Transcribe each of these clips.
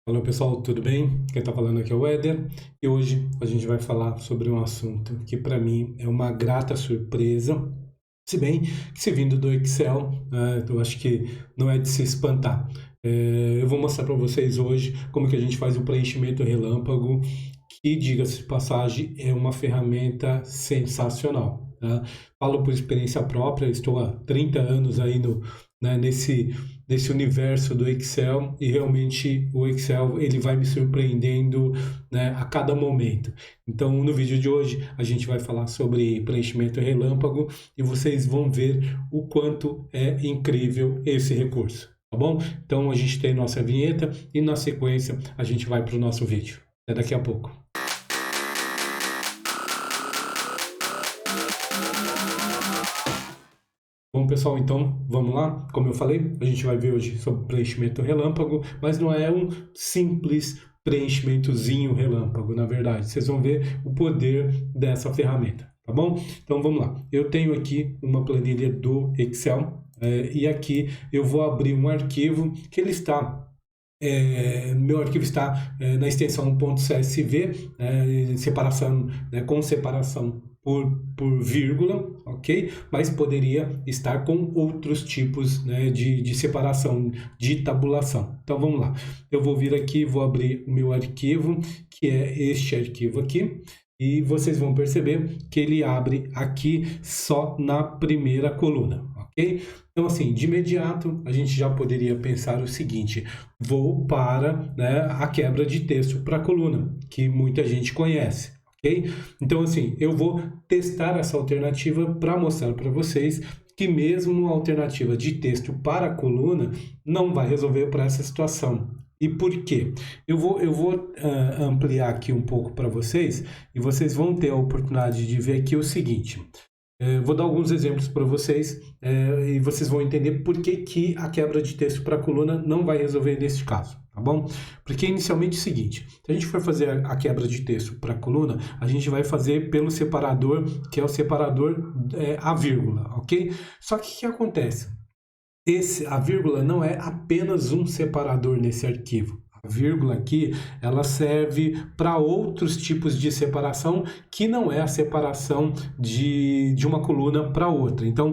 Olá pessoal, tudo bem? Quem está falando aqui é o Éder e hoje a gente vai falar sobre um assunto que para mim é uma grata surpresa, se bem que se vindo do Excel, eu acho que não é de se espantar. Eu vou mostrar para vocês hoje como que a gente faz o preenchimento relâmpago, que, diga-se de passagem, é uma ferramenta sensacional. Tá? Falo por experiência própria, estou há 30 anos aí nesse universo do Excel e realmente o Excel ele vai me surpreendendo, né, a cada momento. Então no vídeo de hoje a gente vai falar sobre preenchimento relâmpago e vocês vão ver o quanto é incrível esse recurso, tá bom? Então a gente tem nossa vinheta e na sequência a gente vai para o nosso vídeo. Até daqui a pouco. Bom, pessoal, então vamos lá? Como eu falei, a gente vai ver hoje sobre preenchimento relâmpago, mas não é um simples preenchimentozinho relâmpago, na verdade. Vocês vão ver o poder dessa ferramenta, tá bom? Então vamos lá. Eu tenho aqui uma planilha do Excel e aqui eu vou abrir um arquivo que ele está meu arquivo está na extensão .csv, separação, com separação por vírgula, ok? Mas poderia estar com outros tipos, né, de separação, de tabulação. Então vamos lá. Eu vou vir aqui, vou abrir o meu arquivo, que é este arquivo aqui. E vocês vão perceber que ele abre aqui só na primeira coluna, ok? Então, assim, de imediato, a gente já poderia pensar o seguinte: vou para, né, a quebra de texto para a coluna, que muita gente conhece, ok? Então, assim, eu vou testar essa alternativa para mostrar para vocês que mesmo a alternativa de texto para a coluna não vai resolver para essa situação. E por quê? Eu vou ampliar aqui um pouco para vocês e vocês vão ter a oportunidade de ver aqui o seguinte. Vou dar alguns exemplos para vocês e vocês vão entender por que a quebra de texto para a coluna não vai resolver neste caso, tá bom? Porque inicialmente é o seguinte: se a gente for fazer a quebra de texto para a coluna, a gente vai fazer pelo separador, que é o separador a vírgula, ok? Só que o que acontece? A vírgula não é apenas um separador nesse arquivo. A vírgula aqui, ela serve para outros tipos de separação que não é a separação de uma coluna para outra. Então,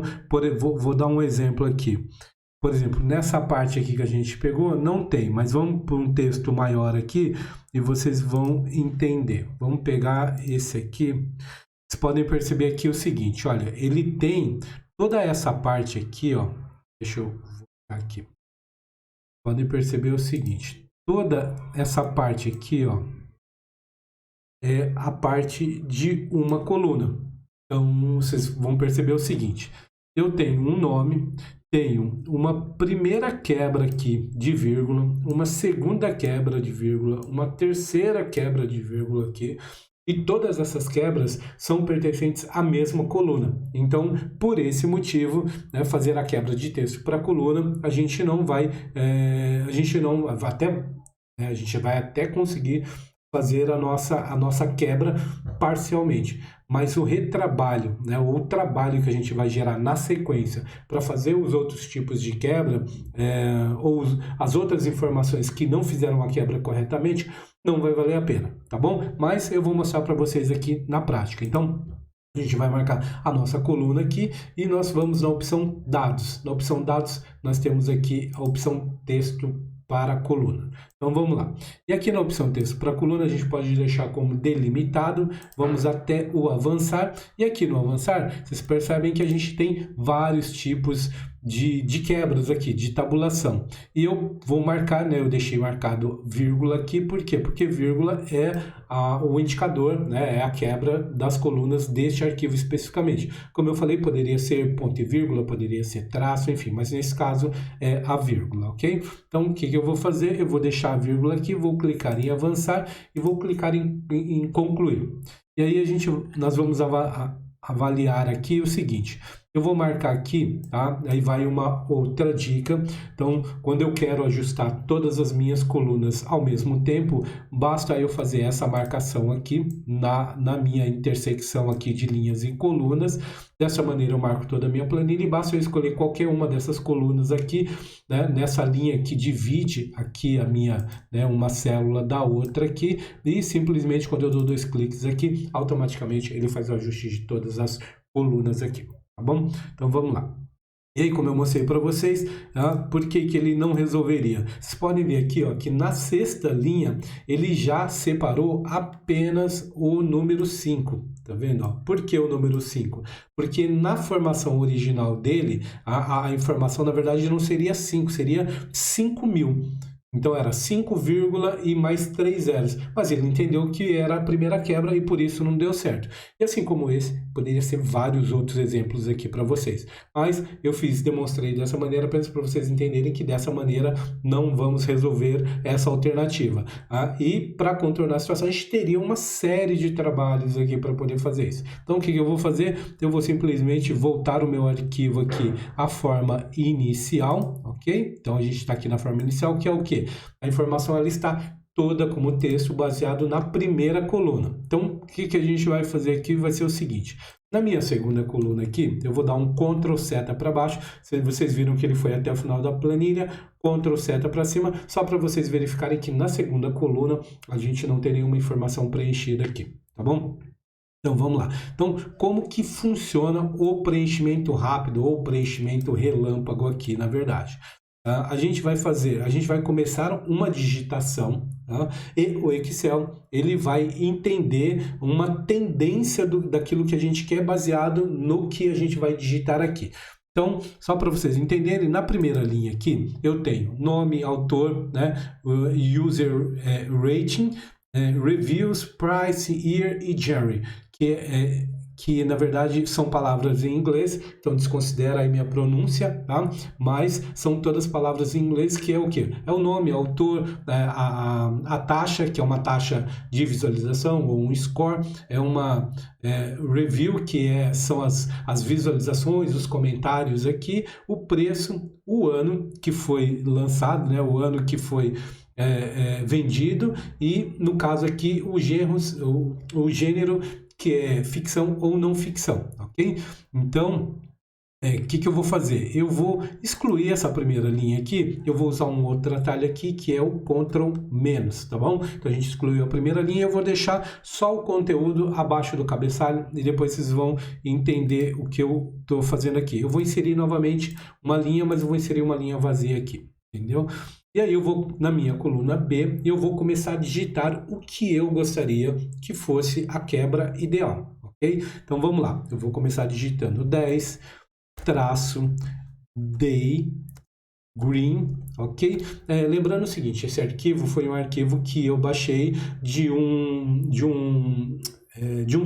vou dar um exemplo aqui. Por exemplo, nessa parte aqui que a gente pegou, não tem, mas vamos para um texto maior aqui e vocês vão entender. Vamos pegar esse aqui. Vocês podem perceber aqui o seguinte: olha, ele tem toda essa parte aqui, ó. Deixa eu voltar aqui. Podem perceber o seguinte: toda essa parte aqui, ó, é a parte de uma coluna. Então, vocês vão perceber o seguinte: eu tenho um nome, tenho uma primeira quebra aqui de vírgula, uma segunda quebra de vírgula, uma terceira quebra de vírgula aqui. E todas essas quebras são pertencentes à mesma coluna. Então, por esse motivo, né, fazer a quebra de texto para a coluna, a gente vai até conseguir fazer a nossa quebra parcialmente. Mas o retrabalho, né, o trabalho que a gente vai gerar na sequência para fazer os outros tipos de quebra, ou as outras informações que não fizeram a quebra corretamente, não vai valer a pena, tá bom? Mas eu vou mostrar para vocês aqui na prática. Então, a gente vai marcar a nossa coluna aqui e nós vamos na opção dados. Na opção dados, nós temos aqui a opção texto para a coluna. Então vamos lá. E aqui na opção texto para a coluna a gente pode deixar como delimitado. Vamos até o avançar. E aqui no avançar, vocês percebem que a gente tem vários tipos de quebras aqui, de tabulação. E eu vou marcar, né? Eu deixei marcado vírgula aqui. Por quê? Porque vírgula é o indicador, né? É a quebra das colunas deste arquivo especificamente. Como eu falei, poderia ser ponto e vírgula, poderia ser traço, enfim. Mas nesse caso é a vírgula, ok? Então o que eu vou fazer? Eu vou deixar a vírgula aqui, vou clicar em avançar e vou clicar em concluir. E aí nós vamos avaliar aqui o seguinte: Eu vou marcar aqui, tá? Aí vai uma outra dica. Então, quando eu quero ajustar todas as minhas colunas ao mesmo tempo, basta eu fazer essa marcação aqui na minha intersecção aqui de linhas e colunas. Dessa maneira eu marco toda a minha planilha e basta eu escolher qualquer uma dessas colunas aqui, né? Nessa linha que divide aqui a minha, né, uma célula da outra aqui, e simplesmente quando eu dou 2 cliques aqui, automaticamente ele faz o ajuste de todas as colunas aqui. Tá bom? Então vamos lá. E aí, como eu mostrei para vocês, por que que ele não resolveria? Vocês podem ver aqui, ó, que na sexta linha ele já separou apenas o número 5. Tá vendo? Ó? Por que o número 5? Porque na formação original dele, a informação na verdade não seria 5, seria 5.000. Então era 5, e mais 3 zeros. Mas ele entendeu que era a primeira quebra e por isso não deu certo. E assim como esse, poderia ser vários outros exemplos aqui para vocês. Mas eu demonstrei dessa maneira apenas para vocês entenderem que dessa maneira não vamos resolver essa alternativa. E para contornar a situação, a gente teria uma série de trabalhos aqui para poder fazer isso. Então o que eu vou fazer? Eu vou simplesmente voltar o meu arquivo aqui à forma inicial, ok? Então a gente está aqui na forma inicial, que é o quê? A informação ela está toda como texto baseado na primeira coluna. Então, o que a gente vai fazer aqui vai ser o seguinte. Na minha segunda coluna aqui, eu vou dar um Ctrl seta para baixo. Vocês viram que ele foi até o final da planilha. Ctrl seta para cima, só para vocês verificarem que na segunda coluna a gente não tem nenhuma informação preenchida aqui, tá bom? Então, vamos lá. Então, como que funciona o preenchimento rápido ou preenchimento relâmpago aqui, na verdade? A gente vai começar uma digitação, tá? E o Excel ele vai entender uma tendência daquilo que a gente quer baseado no que a gente vai digitar aqui. Então, só para vocês entenderem, na primeira linha aqui eu tenho nome, autor, né, user rating, reviews, price, year e Jerry, que na verdade são palavras em inglês, então desconsidera aí minha pronúncia, tá? Mas são todas palavras em inglês, que é o quê? É o nome, o autor, a taxa, que é uma taxa de visualização, ou um score, é uma review, que são as visualizações, os comentários aqui, o preço, o ano que foi lançado, né? O ano que foi vendido, e no caso aqui o gênero, que é ficção ou não ficção, ok? Então, o que eu vou fazer? Eu vou excluir essa primeira linha aqui, eu vou usar um outro atalho aqui, que é o Ctrl-, tá bom? Então, a gente excluiu a primeira linha, eu vou deixar só o conteúdo abaixo do cabeçalho, e depois vocês vão entender o que eu estou fazendo aqui. Eu vou inserir novamente uma linha, mas eu vou inserir uma linha vazia aqui, entendeu? E aí eu vou, na minha coluna B, eu vou começar a digitar o que eu gostaria que fosse a quebra ideal, ok? Então vamos lá, eu vou começar digitando 10, day, green, ok? Lembrando o seguinte, esse arquivo foi um arquivo que eu baixei de um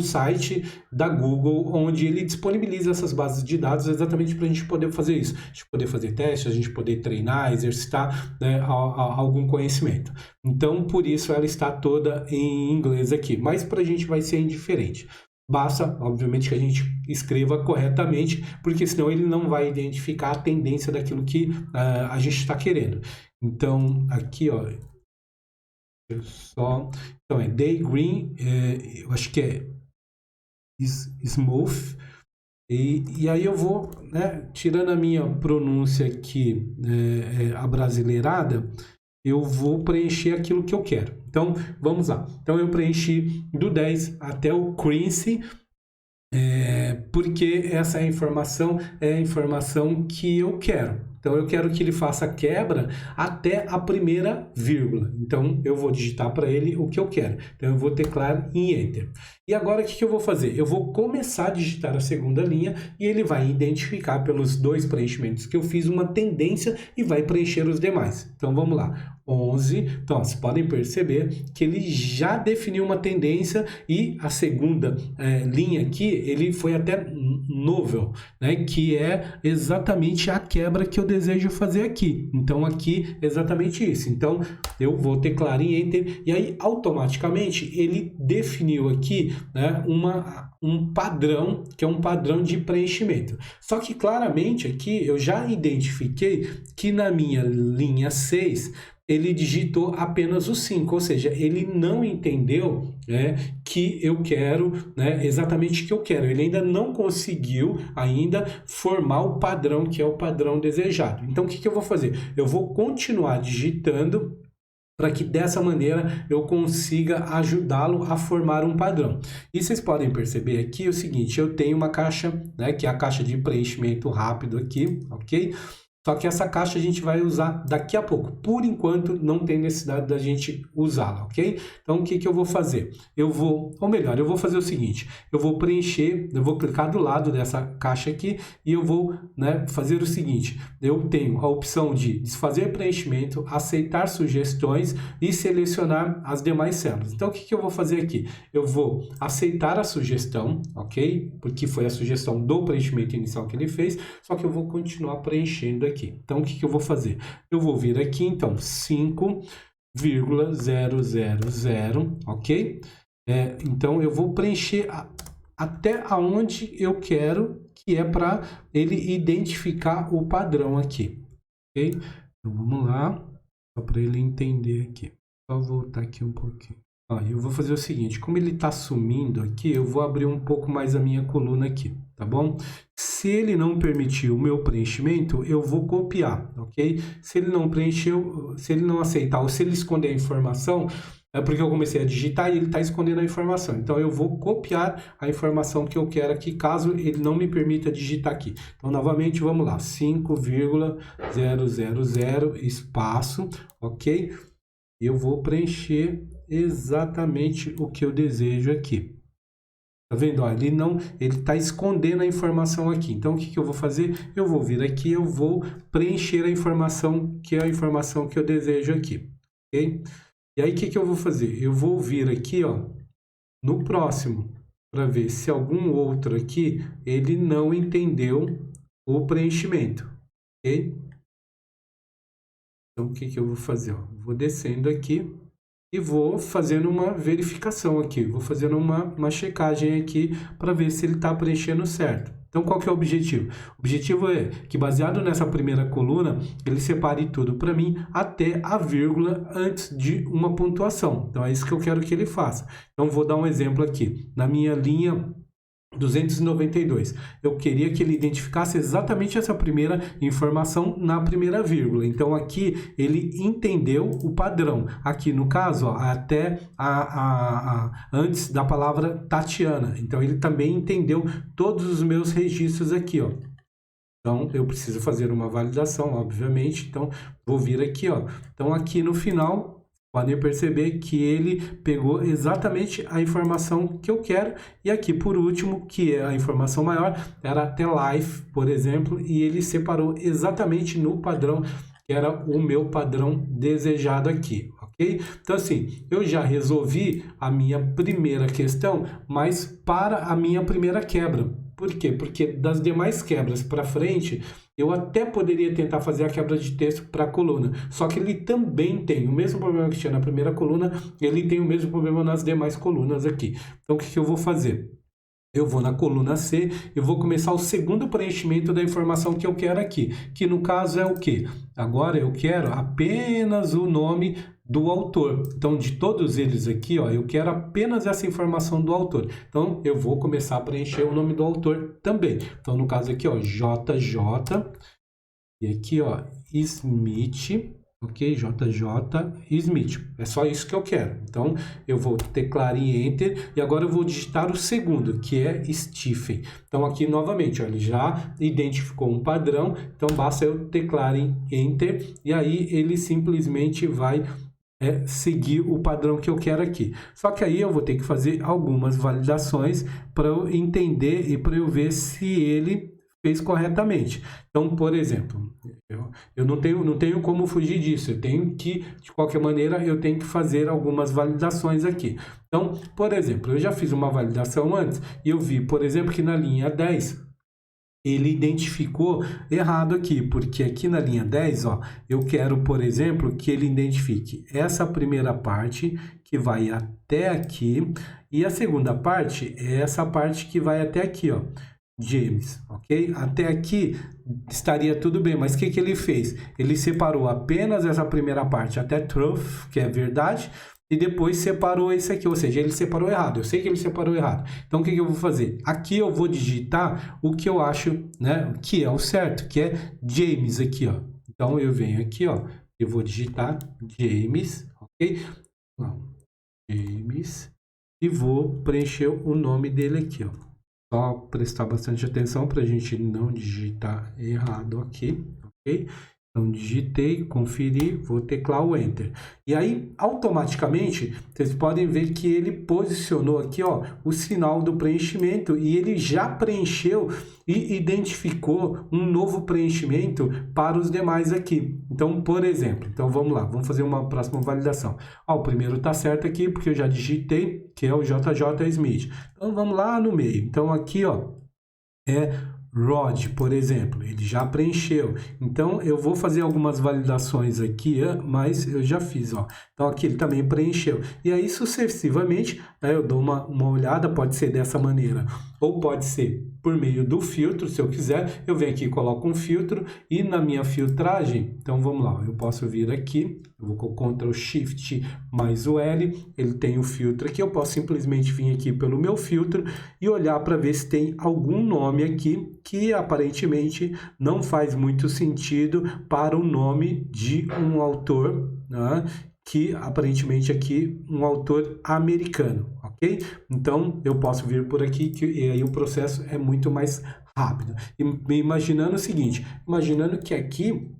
site da Google, onde ele disponibiliza essas bases de dados exatamente para a gente poder fazer isso. A gente poder fazer testes, a gente poder treinar, exercitar, né, algum conhecimento. Então, por isso ela está toda em inglês aqui. Mas para a gente vai ser indiferente. Basta, obviamente, que a gente escreva corretamente, porque senão ele não vai identificar a tendência daquilo que a gente está querendo. Então, aqui, ó, então é day green, eu acho que é smooth, e aí eu vou, né, tirando a minha pronúncia aqui abrasileirada, eu vou preencher aquilo que eu quero. Então vamos lá. Então eu preenchi do 10 até o Crince, porque essa informação é a informação que eu quero. Então, eu quero que ele faça a quebra até a primeira vírgula. Então, eu vou digitar para ele o que eu quero. Então, eu vou teclar em Enter. E agora, o que eu vou fazer? Eu vou começar a digitar a segunda linha e ele vai identificar pelos 2 preenchimentos que eu fiz uma tendência e vai preencher os demais. Então, vamos lá. 11. Então, vocês podem perceber que ele já definiu uma tendência e a segunda linha aqui, ele foi até novel, né? Que é exatamente a quebra que eu desejo fazer aqui. Então, aqui é exatamente isso. Então, eu vou teclar em Enter e aí, automaticamente, ele definiu aqui, né, um padrão, que é um padrão de preenchimento. Só que, claramente, aqui eu já identifiquei que na minha linha 6, ele digitou apenas o 5, ou seja, ele não entendeu, né, que eu quero, né, exatamente o que eu quero. Ele ainda não conseguiu formar o padrão, que é o padrão desejado. Então, o que eu vou fazer? Eu vou continuar digitando para que dessa maneira eu consiga ajudá-lo a formar um padrão. E vocês podem perceber aqui o seguinte, eu tenho uma caixa, né, que é a caixa de preenchimento rápido aqui, ok? Só que essa caixa a gente vai usar daqui a pouco. Por enquanto, não tem necessidade da gente usá-la, ok? Então, o que eu vou fazer? Eu vou fazer o seguinte. Eu vou preencher, eu vou clicar do lado dessa caixa aqui e eu vou, né, fazer o seguinte. Eu tenho a opção de desfazer preenchimento, aceitar sugestões e selecionar as demais células. Então, o que eu vou fazer aqui? Eu vou aceitar a sugestão, ok? Porque foi a sugestão do preenchimento inicial que ele fez, só que eu vou continuar preenchendo aqui. Então, o que eu vou fazer? Eu vou vir aqui, então, 5,000, ok? Então, eu vou preencher até aonde eu quero, que é para ele identificar o padrão aqui, ok? Então, vamos lá, só para ele entender aqui. Só voltar aqui um pouquinho. Eu vou fazer o seguinte, como ele está sumindo aqui, eu vou abrir um pouco mais a minha coluna aqui, tá bom? Se ele não permitir o meu preenchimento, eu vou copiar, ok? Se ele não preencheu, se ele não aceitar ou se ele esconder a informação, é porque eu comecei a digitar e ele está escondendo a informação. Então, eu vou copiar a informação que eu quero aqui, caso ele não me permita digitar aqui. Então, novamente, vamos lá, 5,000 espaço, ok? E eu vou preencher exatamente o que eu desejo aqui. Tá vendo? Ó, ele está escondendo a informação aqui. Então, o que eu vou fazer? Eu vou vir aqui, eu vou preencher a informação, que é a informação que eu desejo aqui. Ok? E aí, o que eu vou fazer? Eu vou vir aqui, ó, no próximo, para ver se algum outro aqui, ele não entendeu o preenchimento. Ok? Então, o que eu vou fazer? Ó, vou descendo aqui e vou fazendo uma verificação aqui. Vou fazendo uma checagem aqui para ver se ele está preenchendo certo. Então, qual que é o objetivo? O objetivo é que, baseado nessa primeira coluna, ele separe tudo para mim até a vírgula antes de uma pontuação. Então, é isso que eu quero que ele faça. Então, vou dar um exemplo aqui. Na minha linha 292. Eu queria que ele identificasse exatamente essa primeira informação na primeira vírgula. Então, aqui ele entendeu o padrão. Aqui, no caso, ó, até antes da palavra Tatiana. Então, ele também entendeu todos os meus registros aqui, ó. Então, eu preciso fazer uma validação, obviamente. Então, vou vir aqui, ó. Então, aqui no final, podem perceber que ele pegou exatamente a informação que eu quero. E aqui, por último, que é a informação maior, era até life, por exemplo, e ele separou exatamente no padrão, que era o meu padrão desejado aqui, ok? Então, assim, eu já resolvi a minha primeira questão, mas para a minha primeira quebra. Por quê? Porque das demais quebras para frente, eu até poderia tentar fazer a quebra de texto para a coluna, só que ele também tem o mesmo problema que tinha na primeira coluna, ele tem o mesmo problema nas demais colunas aqui. Então, o que eu vou fazer? Eu vou na coluna C, eu vou começar o segundo preenchimento da informação que eu quero aqui, que no caso é o quê? Agora eu quero apenas o nome do autor. Então, de todos eles aqui, ó, eu quero apenas essa informação do autor. Então, eu vou começar a preencher o nome do autor também. Então, no caso aqui, ó, JJ, e aqui, ó, Smith, ok? JJ Smith. É só isso que eu quero. Então, eu vou teclar em Enter e agora eu vou digitar o segundo, que é Stephen. Então, aqui novamente, ó, ele já identificou um padrão, então basta eu teclar em Enter e aí ele simplesmente vai seguir o padrão que eu quero aqui. Só que aí eu vou ter que fazer algumas validações para eu entender e para eu ver se ele fez corretamente. Então, por exemplo, eu não tenho como fugir disso. Eu tenho que, de qualquer maneira, eu tenho que fazer algumas validações aqui. Então, por exemplo, eu já fiz uma validação antes e eu vi, por exemplo, que na linha 10 ele identificou errado aqui, porque aqui na linha 10, ó, eu quero, por exemplo, que ele identifique essa primeira parte que vai até aqui e a segunda parte é essa parte que vai até aqui, ó, James, ok? Até aqui estaria tudo bem, mas o que ele fez? Ele separou apenas essa primeira parte até truth, que é verdade, e depois separou esse aqui, ou seja, ele separou errado. Eu sei que ele separou errado. Então, o que eu vou fazer? Aqui eu vou digitar o que eu acho, né, que é o certo, que é James aqui, ó. Então, eu venho aqui, ó, eu vou digitar James, ok? Não, James, e vou preencher o nome dele aqui, ó. Só prestar bastante atenção para a gente não digitar errado aqui, ok? Então, digitei, conferi, vou teclar o Enter. E aí, automaticamente, vocês podem ver que ele posicionou aqui, ó, o sinal do preenchimento e ele já preencheu e identificou um novo preenchimento para os demais aqui. Então, por exemplo, então vamos lá, vamos fazer uma próxima validação. Ó, o primeiro está certo aqui, porque eu já digitei, que é o JJ Smith. Então, vamos lá no meio. Então, aqui, ó, é Rod, por exemplo, ele já preencheu. Então, eu vou fazer algumas validações aqui, mas eu já fiz, ó. Então, aqui ele também preencheu. E aí, sucessivamente, né, eu dou uma olhada, pode ser dessa maneira, ou pode ser por meio do filtro, se eu quiser, eu venho aqui e coloco um filtro, e na minha filtragem, então vamos lá, eu posso vir aqui, eu vou com Ctrl Shift mais o L, ele tem o filtro aqui, eu posso simplesmente vir aqui pelo meu filtro e olhar para ver se tem algum nome aqui que aparentemente não faz muito sentido para o nome de um autor, né? Que aparentemente aqui um autor americano, ok? Então, eu posso vir por aqui e aí o processo é muito mais rápido. Imaginando o seguinte, imaginando que aqui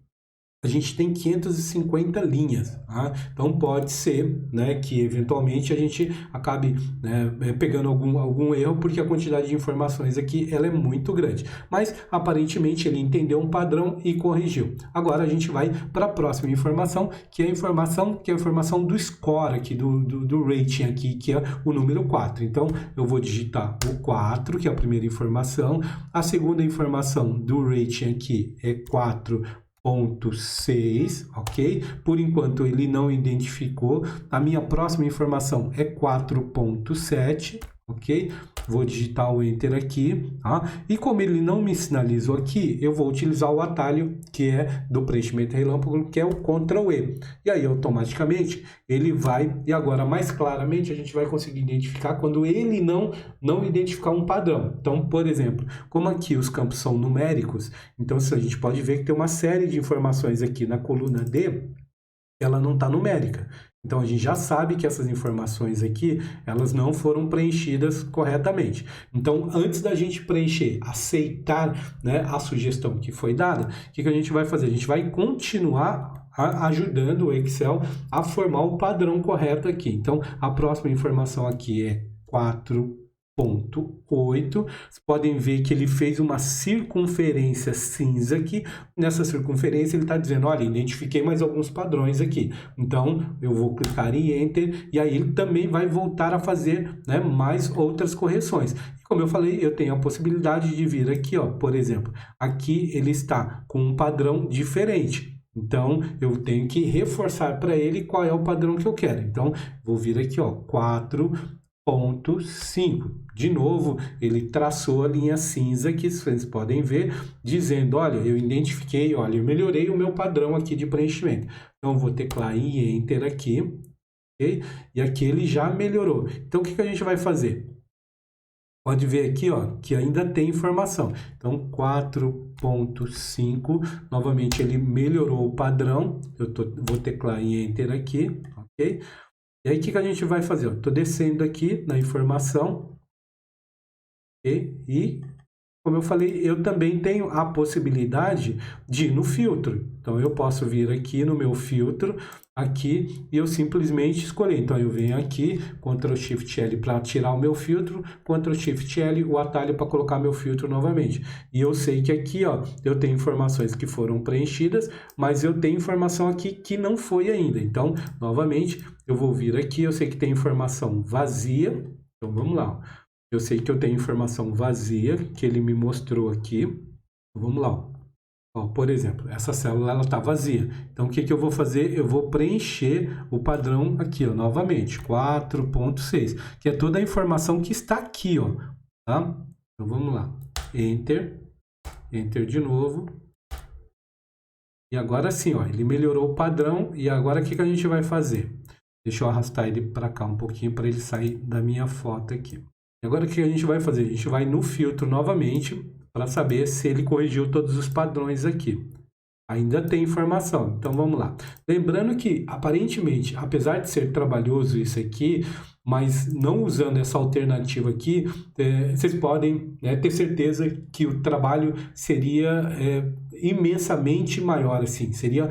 a gente tem 550 linhas, tá? Então pode ser, né, que eventualmente a gente acabe, né, pegando algum erro, porque a quantidade de informações aqui ela é muito grande. Mas aparentemente ele entendeu um padrão e corrigiu. Agora a gente vai para a próxima informação, que é a informação do score aqui, do rating aqui, que é o número 4. Então eu vou digitar o 4, que é a primeira informação. A segunda informação do rating aqui é 4.6, ok? Por enquanto ele não identificou. A minha próxima informação é 4.7, ok? Vou digitar o Enter aqui, tá? E como ele não me sinalizou aqui, eu vou utilizar o atalho que é do preenchimento relâmpago, que é o Ctrl E. E aí, automaticamente, ele vai, e agora mais claramente a gente vai conseguir identificar quando ele não identificar um padrão. Então, por exemplo, como aqui os campos são numéricos, então a gente pode ver que tem uma série de informações aqui na coluna D, ela não está numérica. Então, a gente já sabe que essas informações aqui, elas não foram preenchidas corretamente. Então, antes da gente preencher, aceitar, né, a sugestão que foi dada, o que a gente vai fazer? A gente vai continuar ajudando o Excel a formar o padrão correto aqui. Então, a próxima informação aqui é 4.8. Vocês podem ver que ele fez uma circunferência cinza aqui. Nessa circunferência ele está dizendo, olha, identifiquei mais alguns padrões aqui. Então, eu vou clicar em Enter e aí ele também vai voltar a fazer, né, mais outras correções. E como eu falei, eu tenho a possibilidade de vir aqui, ó, por exemplo, aqui ele está com um padrão diferente. Então, eu tenho que reforçar para ele qual é o padrão que eu quero. Então, vou vir aqui, ó, 4.5. De novo, ele traçou a linha cinza que vocês podem ver, dizendo, olha, eu identifiquei, olha, eu melhorei o meu padrão aqui de preenchimento. Então, eu vou teclar em Enter aqui, ok? E aqui ele já melhorou. Então, o que a gente vai fazer? Pode ver aqui, ó, que ainda tem informação. Então, 4.5, novamente ele melhorou o padrão. Vou teclar em Enter aqui, ok? E aí, o que a gente vai fazer? Estou descendo aqui na informação, ok? E, como eu falei, eu também tenho a possibilidade de ir no filtro. Então, eu posso vir aqui no meu filtro, aqui, e eu simplesmente escolher. Então, eu venho aqui, Ctrl Shift L para tirar o meu filtro, Ctrl Shift L, o atalho para colocar meu filtro novamente. E eu sei que aqui, ó, eu tenho informações que foram preenchidas, mas eu tenho informação aqui que não foi ainda. Então, novamente, eu vou vir aqui, eu sei que tem informação vazia. Então, vamos lá. Eu sei que eu tenho informação vazia, que ele me mostrou aqui. Vamos lá, ó. Ó, por exemplo, essa célula ela está vazia. Então, o que que eu vou fazer? Eu vou preencher o padrão aqui, ó, novamente, 4.6, que é toda a informação que está aqui, ó, tá? Então, vamos lá. Enter, Enter de novo. E agora sim, ó, ele melhorou o padrão. E agora o que que a gente vai fazer? Deixa eu arrastar ele para cá um pouquinho para ele sair da minha foto aqui. E agora o que a gente vai fazer? A gente vai no filtro novamente para saber se ele corrigiu todos os padrões aqui. Ainda tem informação, então vamos lá. Lembrando que, aparentemente, apesar de ser trabalhoso isso aqui, mas não usando essa alternativa aqui, vocês podem, né, ter certeza que o trabalho seria imensamente maior, assim, seria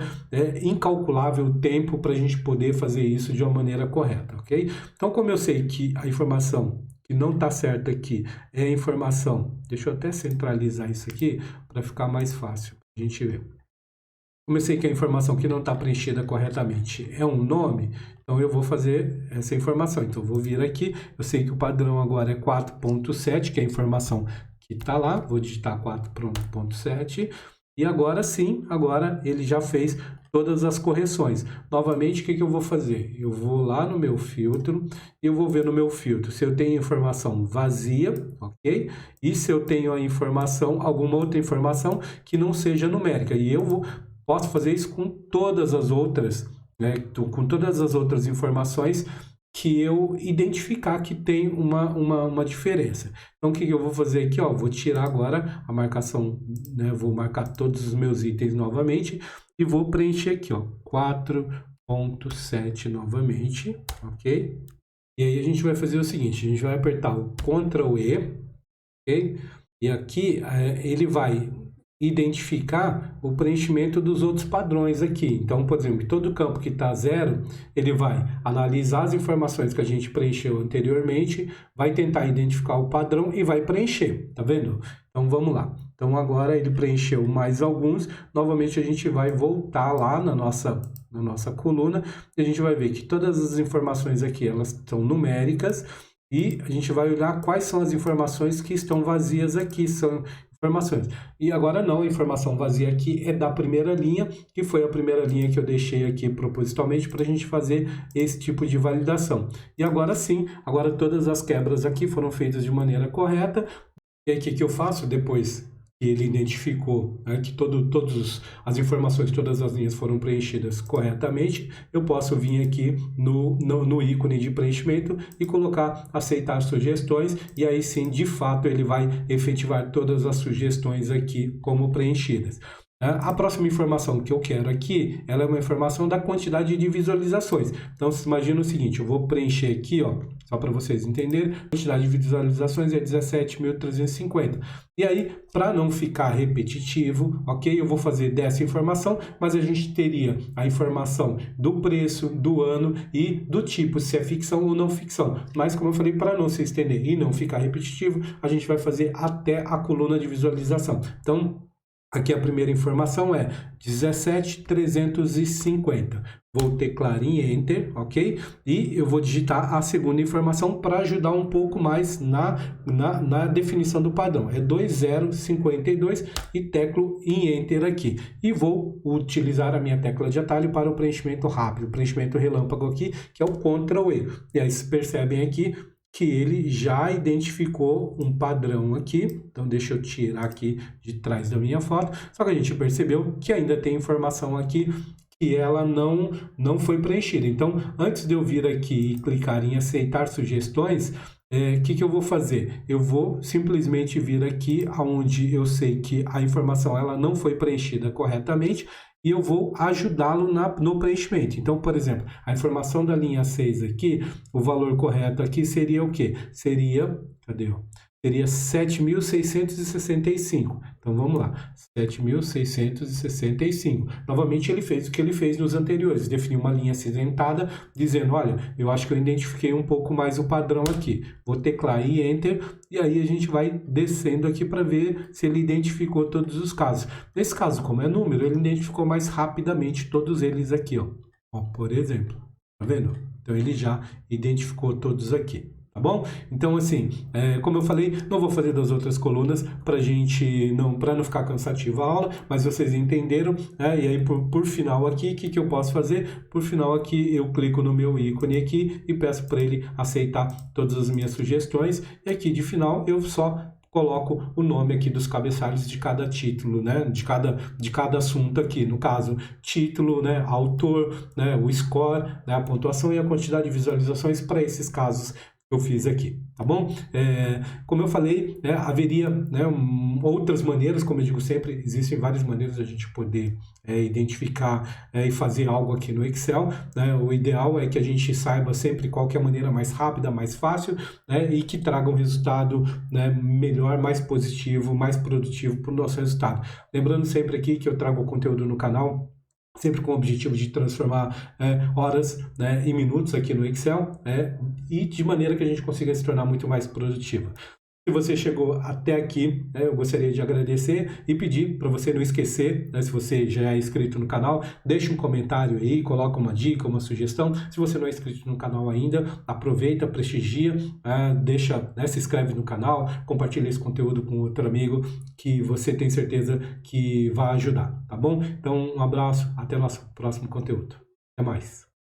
incalculável o tempo para a gente poder fazer isso de uma maneira correta, ok? Então, como eu sei que a informação que não está certa aqui é a informação, deixa eu até centralizar isso aqui para ficar mais fácil a gente ver. Como eu sei que a informação que não está preenchida corretamente é um nome, então eu vou fazer essa informação. Então eu vou vir aqui, eu sei que o padrão agora é 4.7, que é a informação que está lá, vou digitar 4.7, e agora sim, agora ele já fez todas as correções. Novamente, o que que eu vou fazer? Eu vou lá no meu filtro, e eu vou ver no meu filtro se eu tenho informação vazia, ok? E se eu tenho a informação, alguma outra informação que não seja numérica, e eu posso fazer isso com todas as outras, né? Com todas as outras informações que eu identificar que tem uma diferença. Então, o que eu vou fazer aqui? Ó, vou tirar agora a marcação, né? Vou marcar todos os meus itens novamente e vou preencher aqui, ó, 4.7 novamente, ok? E aí a gente vai fazer o seguinte, a gente vai apertar o Ctrl E, ok? E aqui ele vai identificar o preenchimento dos outros padrões aqui. Então, por exemplo, todo campo que está zero, ele vai analisar as informações que a gente preencheu anteriormente, vai tentar identificar o padrão e vai preencher, tá vendo? Então, vamos lá. Então, agora ele preencheu mais alguns. Novamente, a gente vai voltar lá na nossa coluna e a gente vai ver que todas as informações aqui, elas são numéricas e a gente vai olhar quais são as informações que estão vazias aqui, são informações. E agora não, a informação vazia aqui é da primeira linha, que foi a primeira linha que eu deixei aqui propositalmente para a gente fazer esse tipo de validação. E agora sim, agora todas as quebras aqui foram feitas de maneira correta. E aí o que eu faço depois que ele identificou, né, que todas as informações, todas as linhas foram preenchidas corretamente, eu posso vir aqui no ícone de preenchimento e colocar aceitar sugestões, e aí sim, de fato, ele vai efetivar todas as sugestões aqui como preenchidas. A próxima informação que eu quero aqui, ela é uma informação da quantidade de visualizações. Então, você imagina o seguinte, eu vou preencher aqui, ó, só para vocês entenderem, a quantidade de visualizações é 17.350. E aí, para não ficar repetitivo, ok? Eu vou fazer dessa informação, mas a gente teria a informação do preço, do ano e do tipo, se é ficção ou não ficção. Mas, como eu falei, para não se estender e não ficar repetitivo, a gente vai fazer até a coluna de visualização. Então, aqui a primeira informação é 17.350. Vou teclar em Enter, ok? E eu vou digitar a segunda informação para ajudar um pouco mais na definição do padrão. É 2052 e teclo em Enter aqui. E vou utilizar a minha tecla de atalho para o preenchimento rápido, preenchimento relâmpago aqui, que é o Ctrl E. E aí vocês percebem aqui que ele já identificou um padrão aqui. Então, deixa eu tirar aqui de trás da minha foto. Só que a gente percebeu que ainda tem informação aqui que ela não foi preenchida. Então, antes de eu vir aqui e clicar em aceitar sugestões, que eu vou fazer? Eu vou simplesmente vir aqui onde eu sei que a informação ela não foi preenchida corretamente e eu vou ajudá-lo no preenchimento. Então, por exemplo, a informação da linha 6 aqui, o valor correto aqui seria o quê? Seria, cadê? Seria 7.665. Então, vamos lá. 7.665. Novamente, ele fez o que ele fez nos anteriores. Definiu uma linha acinzentada, dizendo, olha, eu acho que eu identifiquei um pouco mais o padrão aqui. Vou teclar e Enter, e aí a gente vai descendo aqui para ver se ele identificou todos os casos. Nesse caso, como é número, ele identificou mais rapidamente todos eles aqui, ó. Ó, por exemplo. Tá vendo? Então, ele já identificou todos aqui. Tá bom? Então, assim, como eu falei, não vou fazer das outras colunas para não ficar cansativa a aula, mas vocês entenderam, né? E aí, por final aqui, o que eu posso fazer? Por final aqui, eu clico no meu ícone aqui e peço para ele aceitar todas as minhas sugestões. E aqui de final, eu só coloco o nome aqui dos cabeçalhos de cada título, né? De cada assunto aqui. No caso, título, né? Autor, né? O score, né? A pontuação e a quantidade de visualizações para esses casos eu fiz aqui, tá bom? Como eu falei, né, haveria, né, outras maneiras, como eu digo sempre, existem várias maneiras de a gente poder identificar e fazer algo aqui no Excel, né? O ideal é que a gente saiba sempre qual que é a maneira mais rápida, mais fácil, né, e que traga um resultado, né, melhor, mais positivo, mais produtivo para o nosso resultado. Lembrando sempre aqui que eu trago conteúdo no canal sempre com o objetivo de transformar horas, né, em minutos aqui no Excel, e de maneira que a gente consiga se tornar muito mais produtivo. Se você chegou até aqui, né, eu gostaria de agradecer e pedir para você não esquecer, né, se você já é inscrito no canal, deixe um comentário aí, coloca uma dica, uma sugestão. Se você não é inscrito no canal ainda, aproveita, prestigia, deixa, né, se inscreve no canal, compartilha esse conteúdo com outro amigo que você tem certeza que vai ajudar, tá bom? Então, um abraço, até o nosso próximo conteúdo. Até mais.